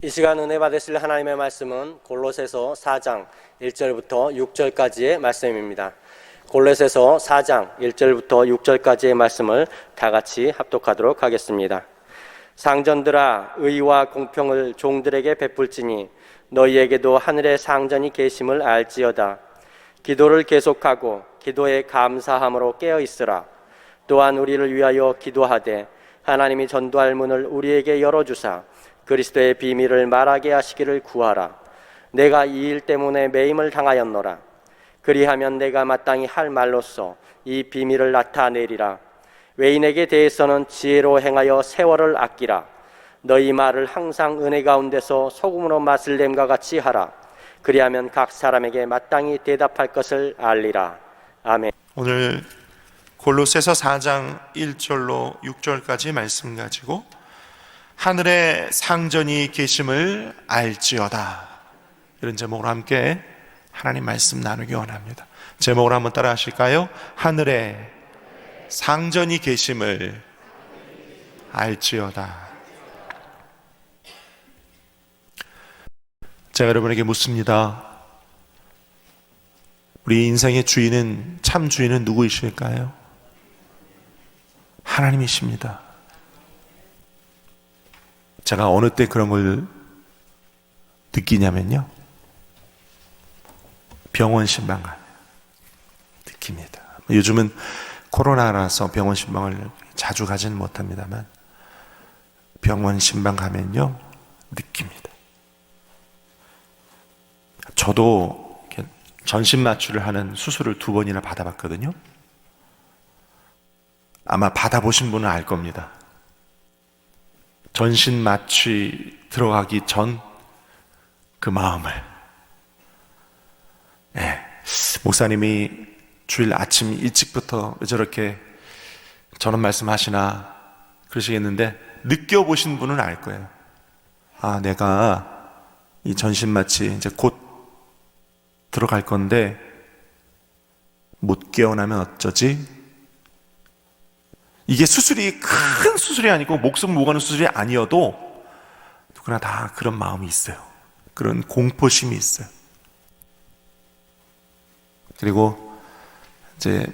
이 시간 은혜 받으실 하나님의 말씀은 골로새서 4장 1절부터 6절까지의 말씀입니다. 골로새서 4장 1절부터 6절까지의 말씀을 다 같이 합독하도록 하겠습니다. 상전들아, 의와 공평을 종들에게 베풀지니 너희에게도 하늘의 상전이 계심을 알지어다. 기도를 계속하고 기도에 감사함으로 깨어있으라. 또한 우리를 위하여 기도하되 하나님이 전도할 문을 우리에게 열어주사 그리스도의 비밀을 말하게 하시기를 구하라. 내가 이 일 때문에 매임을 당하였노라. 그리하면 내가 마땅히 할 말로써 이 비밀을 나타내리라. 외인에게 대해서는 지혜로 행하여 세월을 아끼라. 너희 말을 항상 은혜 가운데서 소금으로 맛을 냄과 같이 하라. 그리하면 각 사람에게 마땅히 대답할 것을 알리라. 아멘. 오늘 골로새서 4장 1절로 6절까지 말씀 가지고 하늘에 상전이 계심을 알지어다, 이런 제목으로 함께 하나님 말씀 나누기 원합니다. 제목을 한번 따라 하실까요? 하늘에 상전이 계심을 알지어다. 제가 여러분에게 묻습니다. 우리 인생의 주인은, 참 주인은 누구이실까요? 하나님이십니다. 제가 어느 때 그런 걸 느끼냐면요, 병원 신방 가면 느낍니다. 요즘은 코로나라서 병원 신방을 자주 가지는 못합니다만 병원 신방 가면요 느낍니다. 저도 전신 마취를 하는 수술을 2번이나 받아봤거든요. 아마 받아보신 분은 알 겁니다. 전신 마취 들어가기 전 그 마음을, 목사님이 주일 아침 일찍부터 왜 저렇게 저런 말씀하시나 그러시겠는데, 느껴보신 분은 알 거예요. 아, 내가 이 전신 마취 이제 곧 들어갈 건데 못 깨어나면 어쩌지? 이게 수술이 큰 수술이 아니고 목숨 못 가는 수술이 아니어도 누구나 다 그런 마음이 있어요. 그런 공포심이 있어요. 그리고 이제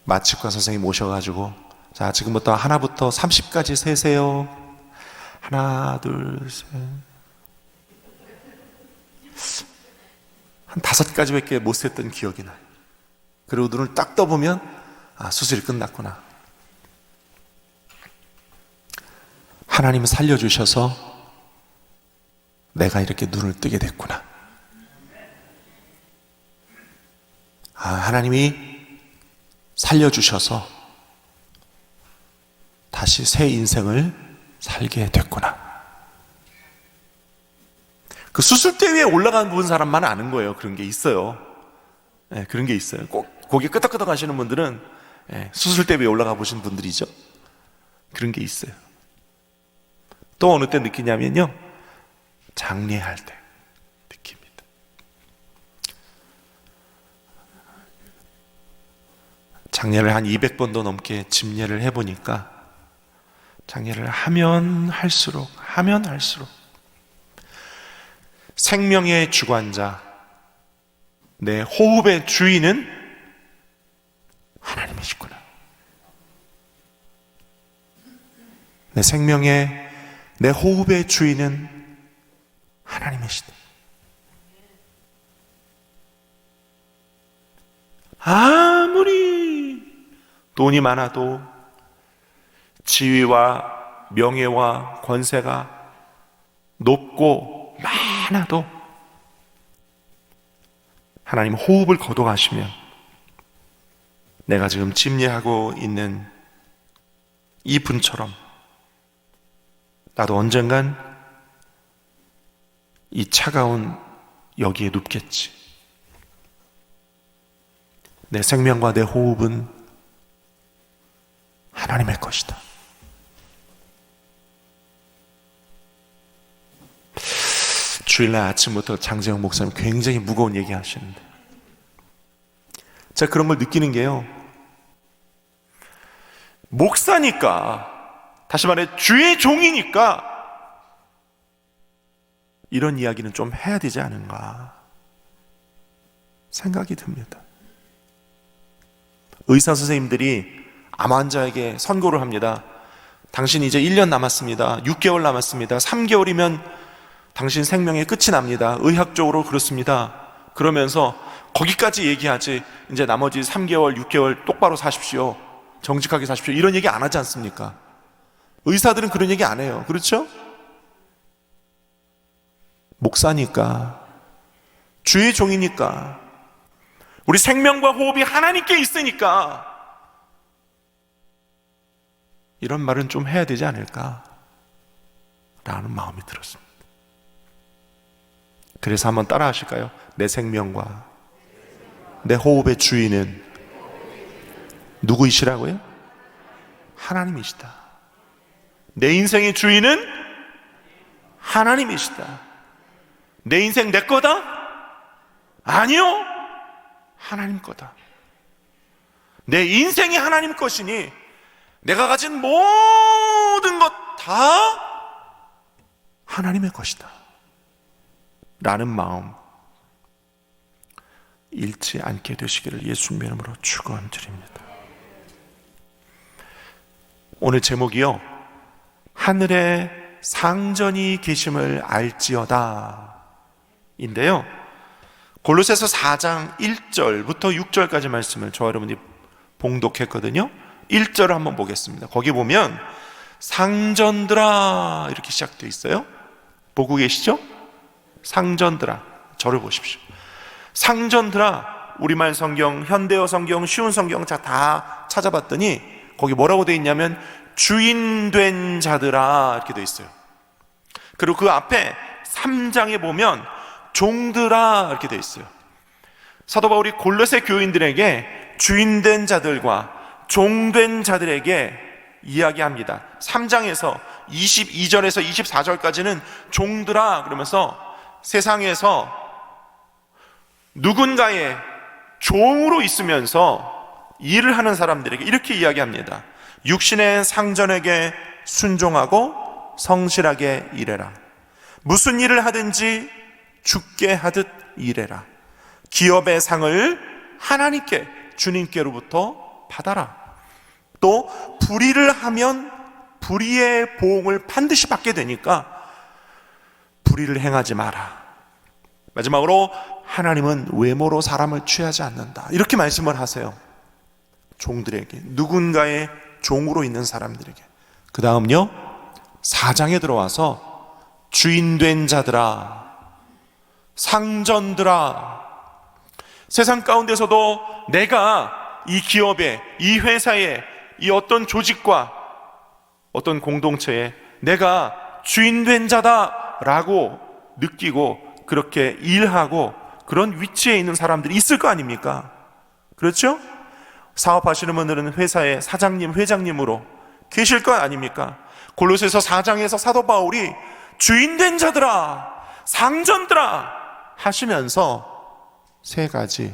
마취과 선생님 오셔가지고, 자, 지금부터 하나부터 30까지 세세요. 하나, 둘, 셋. 한 5가지밖에 못 셌던 기억이 나요. 그리고 눈을 딱 떠보면, 아, 수술이 끝났구나. 하나님은 살려주셔서 내가 이렇게 눈을 뜨게 됐구나. 아, 하나님이 살려주셔서 다시 새 인생을 살게 됐구나. 그 수술대 위에 올라간 본 사람만 아는 거예요. 그런 게 있어요. 네, 그런 게 있어요. 꼭 고개 끄덕끄덕 하시는 분들은 수술대 위에 올라가 보신 분들이죠. 그런 게 있어요. 또 어느 때 느끼냐면요, 장례할 때 느낍니다. 장례를 한 200번도 넘게 집례를 해보니까 장례를 하면 할수록 생명의 주관자, 내 호흡의 주인은 하나님이시구나. 내 생명의, 내 호흡의 주인은 하나님이시다. 아무리 돈이 많아도, 지위와 명예와 권세가 높고 많아도, 하나님 호흡을 거둬가시면 내가 지금 집례하고 있는 이 분처럼 나도 언젠간 이 차가운 여기에 눕겠지. 내 생명과 내 호흡은 하나님의 것이다. 주일날 아침부터 장재영 목사님 굉장히 무거운 얘기 하시는데, 제가 그런 걸 느끼는 게요, 목사니까, 다시 말해 주의 종이니까 이런 이야기는 좀 해야 되지 않은가 생각이 듭니다. 의사 선생님들이 암 환자에게 선고를 합니다. 당신 이제 1년 남았습니다. 6개월 남았습니다. 3개월이면 당신 생명의 끝이 납니다. 의학적으로 그렇습니다. 그러면서 거기까지 얘기하지, 이제 나머지 3개월, 6개월 똑바로 사십시오, 정직하게 사십시오, 이런 얘기 안 하지 않습니까? 의사들은 그런 얘기 안 해요. 그렇죠? 목사니까, 주의 종이니까, 우리 생명과 호흡이 하나님께 있으니까 이런 말은 좀 해야 되지 않을까 라는 마음이 들었습니다. 그래서 한번 따라 하실까요? 내 생명과 내 호흡의 주인은 누구이시라고요? 하나님이시다. 내 인생의 주인은 하나님이시다. 내 인생 내 거다? 아니요, 하나님 거다. 내 인생이 하나님 것이니 내가 가진 모든 것 다 하나님의 것이다 라는 마음 잃지 않게 되시기를 예수님의 이름으로 축원드립니다. 오늘 제목이요, 하늘에 상전이 계심을 알지어다 인데요, 골로새서 4장 1절부터 6절까지 말씀을 저와 여러분이 봉독했거든요. 1절을 한번 보겠습니다. 거기 보면 상전들아 이렇게 시작되어 있어요. 보고 계시죠? 상전들아, 저를 보십시오. 상전들아, 우리말 성경, 현대어 성경, 쉬운 성경 다 찾아봤더니 거기 뭐라고 되어 있냐면 주인된 자들아 이렇게 되어 있어요. 그리고 그 앞에 3장에 보면 종들아 이렇게 되어 있어요. 사도 바울이 골로새 교인들에게 주인된 자들과 종된 자들에게 이야기합니다. 3장에서 22절에서 24절까지는 종들아 그러면서 세상에서 누군가의 종으로 있으면서 일을 하는 사람들에게 이렇게 이야기합니다. 육신의 상전에게 순종하고 성실하게 일해라. 무슨 일을 하든지 죽게 하듯 일해라. 기업의 상을 하나님께, 주님께로부터 받아라. 또 불의를 하면 불의의 보응을 반드시 받게 되니까 불의를 행하지 마라. 마지막으로 하나님은 외모로 사람을 취하지 않는다 이렇게 말씀을 하세요. 종들에게, 누군가의 종으로 있는 사람들에게. 그 다음요 4장에 들어와서 주인된 자들아, 상전들아, 세상 가운데서도 내가 이 기업에, 이 회사에, 이 어떤 조직과 어떤 공동체에 내가 주인된 자다라고 느끼고 그렇게 일하고 그런 위치에 있는 사람들이 있을 거 아닙니까? 그렇죠? 사업하시는 분들은 회사의 사장님, 회장님으로 계실 거 아닙니까? 골로새서 4장에서 사도 바울이 주인된 자들아, 상전들아 하시면서 3가지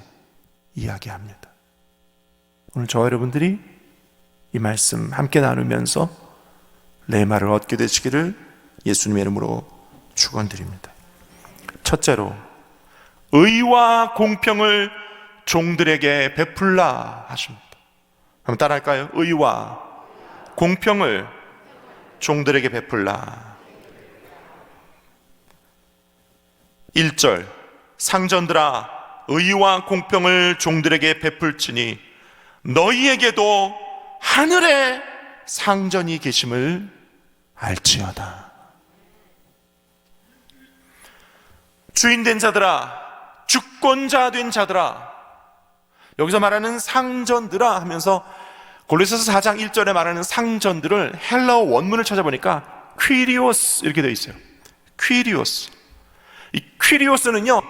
이야기합니다. 오늘 저와 여러분들이 이 말씀 함께 나누면서 레마를 얻게 되시기를 예수님의 이름으로 축원드립니다. 첫째로, 의와 공평을 종들에게 베풀라 하십니다. 한번 따라할까요? 의와 공평을 종들에게 베풀라. 1절, 상전들아 의와 공평을 종들에게 베풀지니 너희에게도 하늘에 상전이 계심을 알지어다. 주인된 자들아, 주권자 된 자들아, 여기서 말하는 상전들아 하면서 골로새서 4장 1절에 말하는 상전들을 헬라어 원문을 찾아보니까 퀴리오스 이렇게 되어 있어요. 퀴리오스. 이 퀴리오스는요,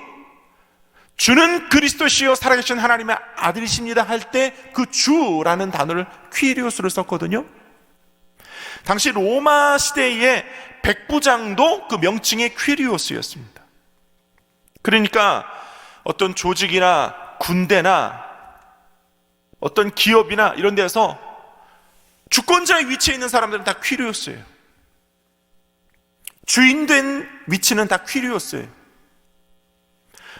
주는 그리스도시요 살아계신 하나님의 아들이십니다 할 때 그 주라는 단어를 퀴리오스를 썼거든요. 당시 로마 시대의 백부장도 그 명칭이 퀴리오스였습니다. 그러니까 어떤 조직이나 군대나 어떤 기업이나 이런 데서 주권자의 위치에 있는 사람들은 다 퀴리오스예요. 주인된 위치는 다 퀴리오스예요.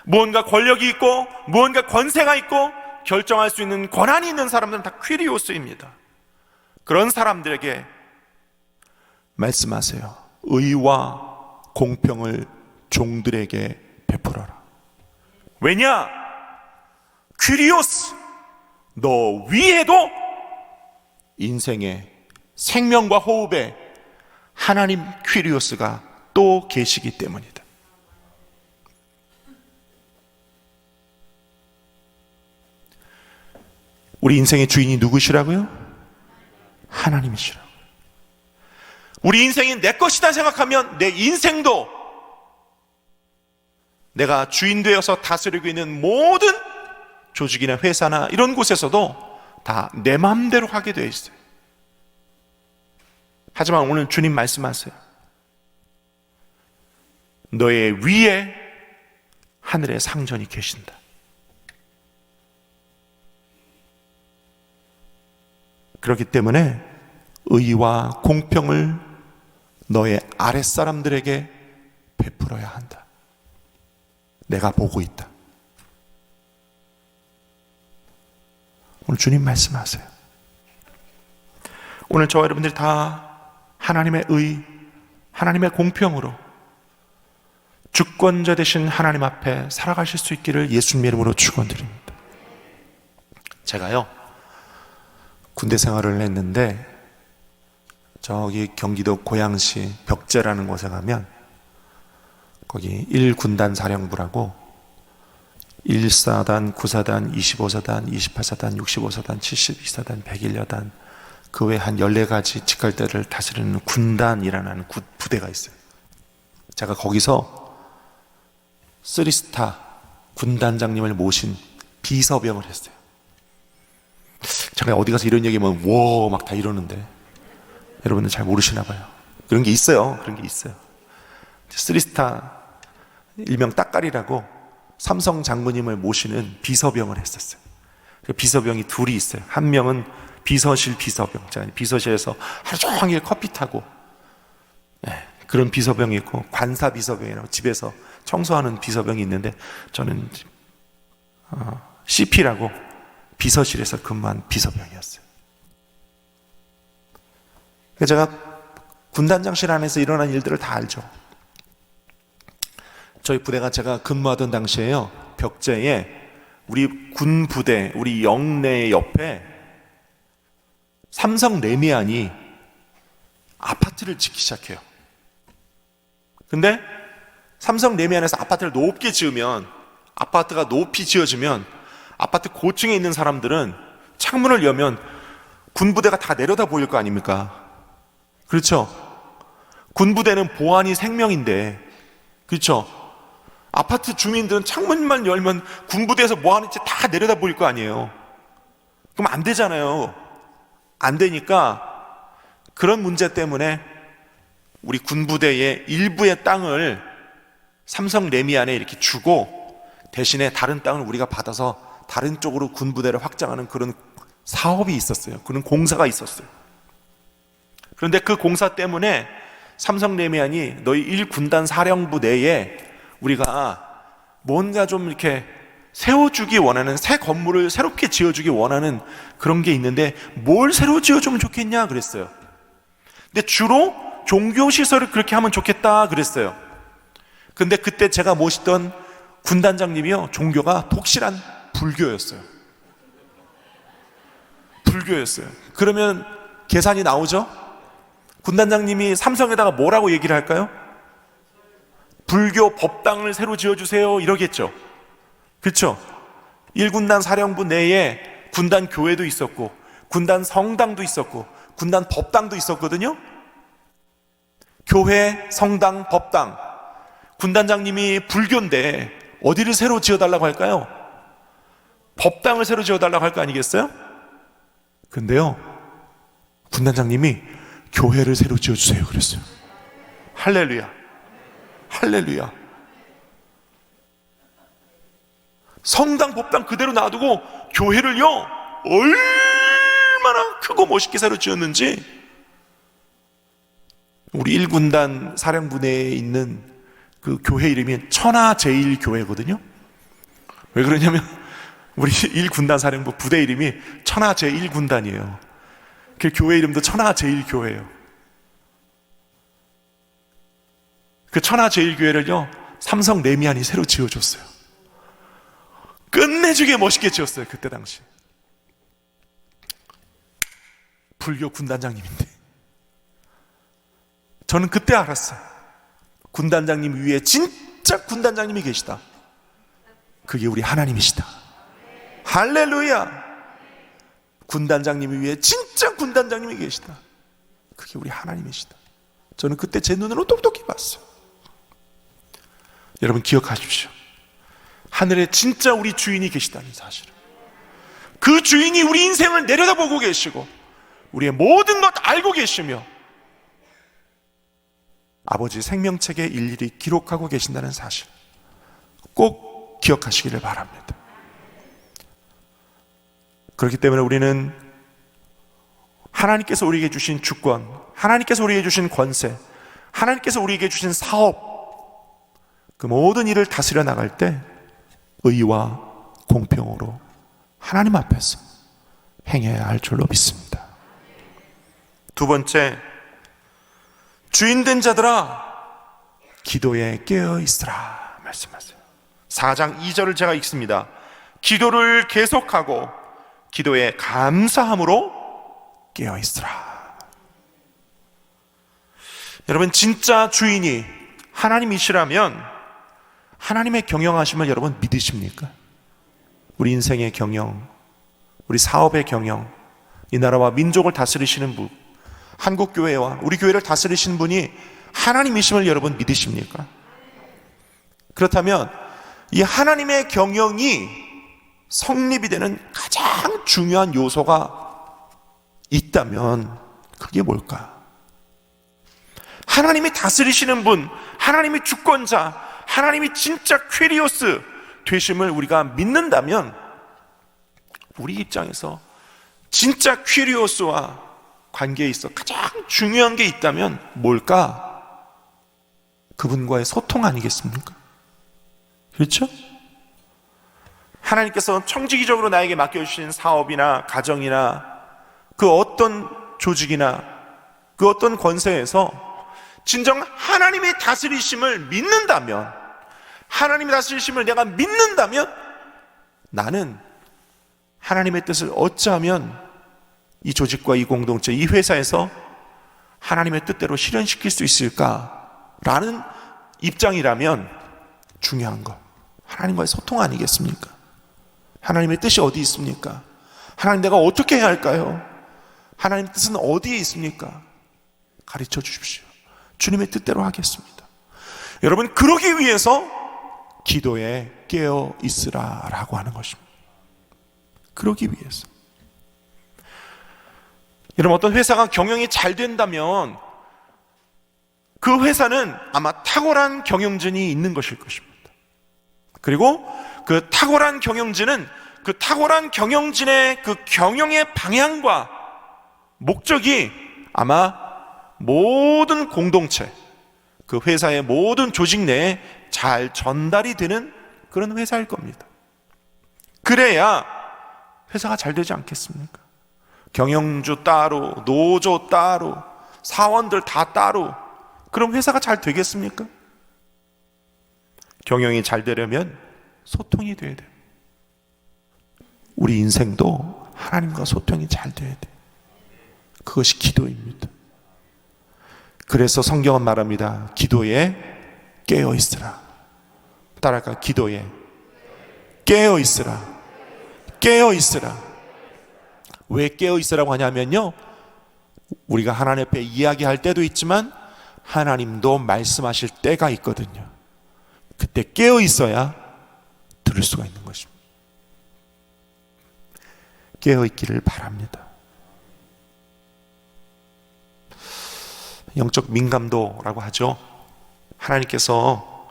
무언가 권력이 있고 무언가 권세가 있고 결정할 수 있는 권한이 있는 사람들은 다 퀴리오스입니다. 그런 사람들에게 말씀하세요. 의와 공평을 종들에게 베풀어라. 왜냐? 퀴리오스, 너 위에도 인생의 생명과 호흡에 하나님 퀴리오스가 또 계시기 때문이다. 우리 인생의 주인이 누구시라고요? 하나님이시라고요. 우리 인생이 내 것이다 생각하면 내 인생도 내가 주인 되어서 다스리고 있는 모든 조직이나 회사나 이런 곳에서도 다 내 마음대로 하게 되어 있어요. 하지만 오늘 주님 말씀하세요. 너의 위에 하늘의 상전이 계신다. 그렇기 때문에 의와 공평을 너의 아랫사람들에게 베풀어야 한다. 내가 보고 있다. 오늘 주님 말씀하세요. 오늘 저와 여러분들이 다 하나님의 의, 하나님의 공평으로 주권자 되신 하나님 앞에 살아가실 수 있기를 예수님 이름으로 축원드립니다. 제가요 군대 생활을 했는데 저기 경기도 고양시 벽제라는 곳에 가면 거기 1군단 사령부라고 1사단, 9사단, 25사단, 28사단, 65사단, 72사단, 101여단 그 외 한 14가지 직할대를 다스리는 군단이라는 부대가 있어요. 제가 거기서 3스타 군단장님을 모신 비서병을 했어요. 제가 어디 가서 이런 얘기하면 워 막 다 이러는데 여러분들 잘 모르시나 봐요. 그런 게 있어요. 그런 게 있어요. 3스타 일명 따까리라고 삼성 장군님을 모시는 비서병을 했었어요. 그 비서병이 둘이 있어요. 한 명은 비서실 비서병, 비서실에서 하루 종일 커피 타고 그런 비서병이 있고, 관사 비서병이라고 집에서 청소하는 비서병이 있는데 저는 CP라고 비서실에서 근무한 비서병이었어요. 제가 군단장실 안에서 일어난 일들을 다 알죠. 저희 부대가 제가 근무하던 당시에요, 벽제에 우리 군 부대, 우리 영내 옆에 삼성 레미안이 아파트를 짓기 시작해요. 근데 삼성 레미안에서 아파트를 높게 지으면, 아파트가 높이 지어지면 아파트 고층에 있는 사람들은 창문을 여면 군부대가 다 내려다 보일 거 아닙니까? 그렇죠? 군부대는 보안이 생명인데, 그렇죠? 아파트 주민들은 창문만 열면 군부대에서 뭐 하는지 다 내려다 보일 거 아니에요. 그럼 안 되잖아요. 안 되니까 그런 문제 때문에 우리 군부대의 일부의 땅을 삼성 레미안에 이렇게 주고, 대신에 다른 땅을 우리가 받아서 다른 쪽으로 군부대를 확장하는 그런 사업이 있었어요. 그런 공사가 있었어요. 그런데 그 공사 때문에 삼성 레미안이 너희 1군단 사령부 내에 우리가 뭔가 좀 이렇게 세워주기 원하는, 새 건물을 새롭게 지어주기 원하는 그런 게 있는데 뭘 새로 지어주면 좋겠냐 그랬어요. 근데 주로 종교시설을 그렇게 하면 좋겠다 그랬어요. 근데 그때 제가 모시던 군단장님이요, 종교가 독실한 불교였어요. 불교였어요. 그러면 계산이 나오죠? 군단장님이 삼성에다가 뭐라고 얘기를 할까요? 불교 법당을 새로 지어주세요 이러겠죠. 그렇죠? 1군단 사령부 내에 군단 교회도 있었고, 군단 성당도 있었고, 군단 법당도 있었거든요. 교회, 성당, 법당. 군단장님이 불교인데 어디를 새로 지어달라고 할까요? 법당을 새로 지어달라고 할 거 아니겠어요? 근데요, 군단장님이 교회를 새로 지어주세요 그랬어요. 할렐루야, 할렐루야. 성당, 법당 그대로 놔두고 교회를요 얼마나 크고 멋있게 새로 지었는지 우리 1군단 사령부 내에 있는 그 교회 이름이 천하제일교회거든요. 왜 그러냐면 우리 1군단 사령부 부대 이름이 천하제1군단이에요. 그 교회 이름도 천하제일교회예요. 그 천하제일교회를요, 삼성 레미안이 새로 지어줬어요. 끝내주게 멋있게 지었어요. 그때 당시 불교 군단장님인데, 저는 그때 알았어요. 군단장님 위에 진짜 군단장님이 계시다. 그게 우리 하나님이시다. 할렐루야. 군단장님 위에 진짜 군단장님이 계시다. 그게 우리 하나님이시다. 저는 그때 제 눈으로 똑똑히 봤어요. 여러분 기억하십시오. 하늘에 진짜 우리 주인이 계시다는 사실을. 그 주인이 우리 인생을 내려다보고 계시고 우리의 모든 것 알고 계시며 아버지 생명책에 일일이 기록하고 계신다는 사실 꼭 기억하시기를 바랍니다. 그렇기 때문에 우리는 하나님께서 우리에게 주신 주권, 하나님께서 우리에게 주신 권세, 하나님께서 우리에게 주신 사업, 그 모든 일을 다스려 나갈 때 의와 공평으로 하나님 앞에서 행해야 할 줄로 믿습니다. 두 번째, 주인된 자들아 기도에 깨어 있으라 말씀하세요. 4장 2절을 제가 읽습니다. 기도를 계속하고 기도에 감사함으로 깨어 있으라. 여러분 진짜 주인이 하나님이시라면 하나님의 경영하심을 여러분 믿으십니까? 우리 인생의 경영, 우리 사업의 경영, 이 나라와 민족을 다스리시는 분, 한국교회와 우리 교회를 다스리시는 분이 하나님이심을 여러분 믿으십니까? 그렇다면 이 하나님의 경영이 성립이 되는 가장 중요한 요소가 있다면 그게 뭘까? 하나님이 다스리시는 분, 하나님이 주권자, 하나님이 진짜 퀴리오스 되심을 우리가 믿는다면 우리 입장에서 진짜 퀴리오스와 관계에 있어 가장 중요한 게 있다면 뭘까? 그분과의 소통 아니겠습니까? 그렇죠? 하나님께서 청지기적으로 나에게 맡겨주신 사업이나 가정이나 그 어떤 조직이나 그 어떤 권세에서 진정 하나님의 다스리심을 믿는다면, 하나님의 다스리심을 내가 믿는다면 나는 하나님의 뜻을 어찌하면 이 조직과 이 공동체, 이 회사에서 하나님의 뜻대로 실현시킬 수 있을까라는 입장이라면 중요한 거 하나님과의 소통 아니겠습니까? 하나님의 뜻이 어디 있습니까? 하나님 내가 어떻게 해야 할까요? 하나님의 뜻은 어디에 있습니까? 가르쳐 주십시오. 주님의 뜻대로 하겠습니다. 여러분 그러기 위해서 기도에 깨어 있으라 라고 하는 것입니다. 그러기 위해서. 여러분 어떤 회사가 경영이 잘 된다면 그 회사는 아마 탁월한 경영진이 있는 것일 것입니다. 그리고 그 탁월한 경영진은 그 탁월한 경영진의 그 경영의 방향과 목적이 아마 모든 공동체, 그 회사의 모든 조직 내에 잘 전달이 되는 그런 회사일 겁니다. 그래야 회사가 잘 되지 않겠습니까? 경영주 따로, 노조 따로, 사원들 다 따로, 그럼 회사가 잘 되겠습니까? 경영이 잘 되려면 소통이 돼야 돼요. 우리 인생도 하나님과 소통이 잘 돼야 돼요. 그것이 기도입니다. 그래서 성경은 말합니다. 기도에 깨어 있으라. 따라할까? 기도에 깨어 있으라. 깨어 있으라. 왜 깨어 있으라고 하냐면요, 우리가 하나님 앞에 이야기할 때도 있지만 하나님도 말씀하실 때가 있거든요. 그때 깨어 있어야 들을 수가 있는 것입니다. 깨어 있기를 바랍니다. 영적 민감도라고 하죠. 하나님께서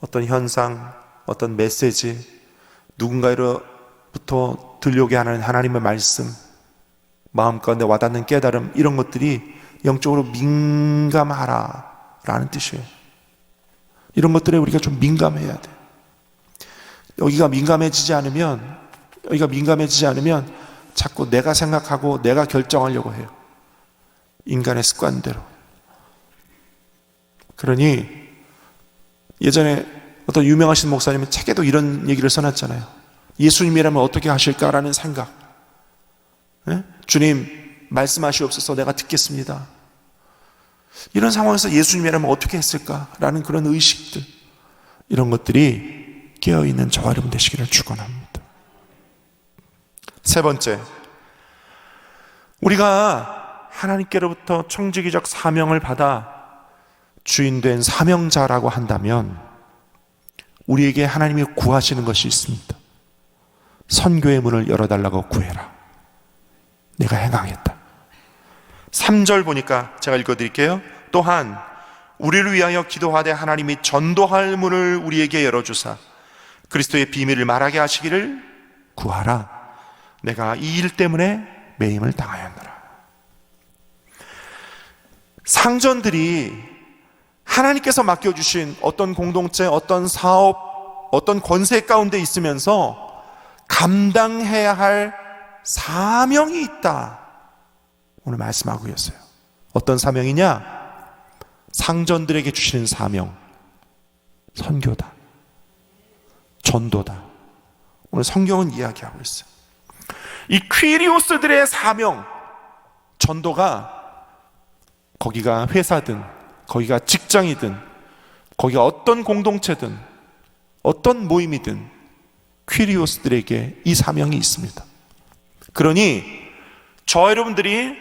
어떤 현상, 어떤 메시지, 누군가로부터 들려오게 하는 하나님의 말씀, 마음 가운데 와닿는 깨달음, 이런 것들이 영적으로 민감하라 라는 뜻이에요. 이런 것들에 우리가 좀 민감해야 돼. 여기가 민감해지지 않으면 자꾸 내가 생각하고 내가 결정하려고 해요. 인간의 습관대로. 그러니 예전에 어떤 유명하신 목사님은 책에도 이런 얘기를 써놨잖아요. 예수님이라면 어떻게 하실까라는 생각. 주님 말씀하시옵소서, 내가 듣겠습니다. 이런 상황에서 예수님이라면 어떻게 했을까라는 그런 의식들, 이런 것들이 깨어있는 저와 여러분 되시기를 축원합니다. 세 번째, 우리가 하나님께로부터 청지기적 사명을 받아 주인된 사명자라고 한다면 우리에게 하나님이 구하시는 것이 있습니다. 선교의 문을 열어달라고 구해라. 내가 행하겠다. 3절 보니까 제가 읽어드릴게요. 또한 우리를 위하여 기도하되 하나님이 전도할 문을 우리에게 열어주사 그리스도의 비밀을 말하게 하시기를 구하라. 내가 이 일 때문에 매임을 당하였노라. 상전들이 하나님께서 맡겨주신 어떤 공동체, 어떤 사업, 어떤 권세 가운데 있으면서 감당해야 할 사명이 있다, 오늘 말씀하고 있어요. 어떤 사명이냐? 상전들에게 주시는 사명, 선교다, 전도다. 오늘 성경은 이야기하고 있어요. 이 퀴리오스들의 사명, 전도가 거기가 회사든 거기가 직장이든 거기가 어떤 공동체든 어떤 모임이든 퀴리오스들에게 이 사명이 있습니다. 그러니 저 여러분들이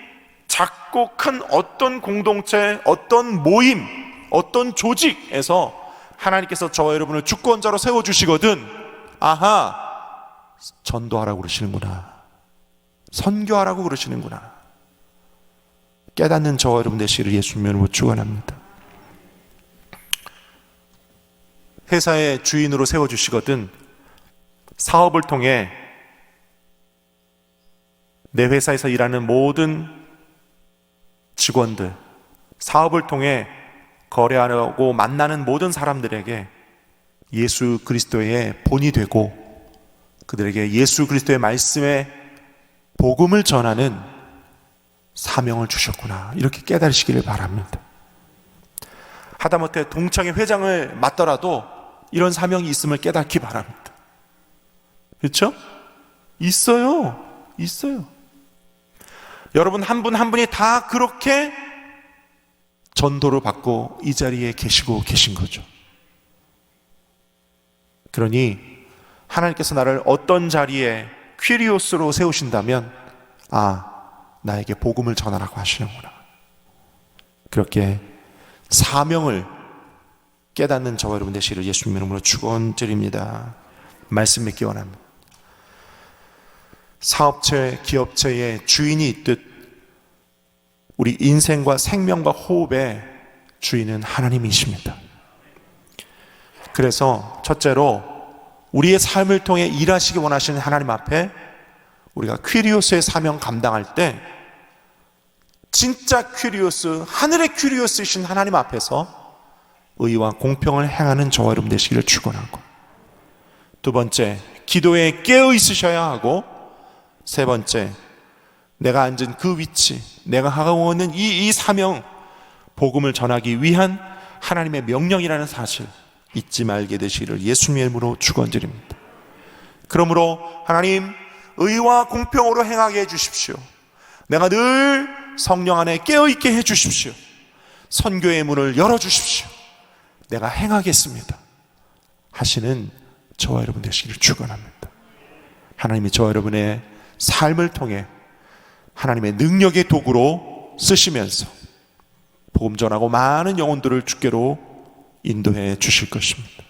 작고 큰 어떤 공동체, 어떤 모임, 어떤 조직에서 하나님께서 저와 여러분을 주권자로 세워주시거든, 아하, 전도하라고 그러시는구나, 선교하라고 그러시는구나, 깨닫는 저와 여러분 되시기를 예수님 이름으로 축원합니다. 회사의 주인으로 세워주시거든 사업을 통해 내 회사에서 일하는 모든 직원들, 사업을 통해 거래하려고 만나는 모든 사람들에게 예수 그리스도의 본이 되고 그들에게 예수 그리스도의 말씀의 복음을 전하는 사명을 주셨구나, 이렇게 깨달으시기를 바랍니다. 하다못해 동창회 회장을 맡더라도 이런 사명이 있음을 깨닫기 바랍니다. 그렇죠? 있어요. 여러분 한 분 한 분이 다 그렇게 전도를 받고 이 자리에 계시고 계신 거죠. 그러니 하나님께서 나를 어떤 자리에 퀴리오스로 세우신다면, 아, 나에게 복음을 전하라고 하시는구나, 그렇게 사명을 깨닫는 저와 여러분 되시기를 예수님 이름으로 축원드립니다. 말씀 맺기 원합니다. 사업체, 기업체의 주인이 있듯 우리 인생과 생명과 호흡의 주인은 하나님이십니다. 그래서 첫째로 우리의 삶을 통해 일하시기 원하시는 하나님 앞에 우리가 퀴리오스의 사명 감당할 때 진짜 퀴리오스, 하늘의 퀴리오스이신 하나님 앞에서 의와 공평을 행하는 저와 여러분 되시기를 축원하고, 두 번째, 기도에 깨어 있으셔야 하고, 세 번째, 내가 앉은 그 위치, 내가 하고 있는 이 사명, 복음을 전하기 위한 하나님의 명령이라는 사실 잊지 말게 되시기를 예수님의 이름으로 축원드립니다. 그러므로 하나님, 의와 공평으로 행하게 해주십시오. 내가 늘 성령 안에 깨어있게 해주십시오. 선교의 문을 열어주십시오. 내가 행하겠습니다 하시는 저와 여러분 되시기를 축원합니다. 하나님이 저와 여러분의 삶을 통해 하나님의 능력의 도구로 쓰시면서 복음 전하고 많은 영혼들을 주께로 인도해 주실 것입니다.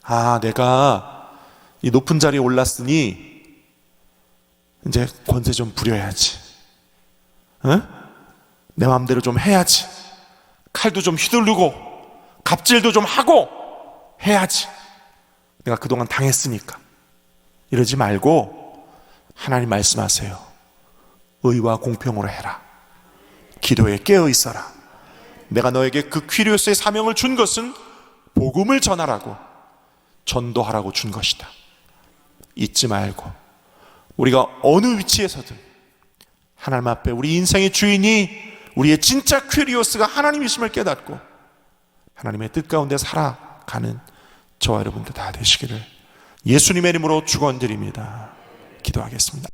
아, 내가 이 높은 자리에 올랐으니 이제 권세 좀 부려야지, 내 마음대로 좀 해야지, 칼도 좀 휘두르고 갑질도 좀 하고 해야지, 내가 그동안 당했으니까, 이러지 말고 하나님 말씀하세요. 의와 공평으로 해라. 기도에 깨어 있어라. 내가 너에게 그 퀴리오스의 사명을 준 것은 복음을 전하라고, 전도하라고 준 것이다. 잊지 말고 우리가 어느 위치에서든 하나님 앞에 우리 인생의 주인이, 우리의 진짜 퀴리오스가 하나님이심을 깨닫고 하나님의 뜻 가운데 살아가는 저와 여러분들 다 되시기를 예수님의 이름으로 축원드립니다. 기도하겠습니다.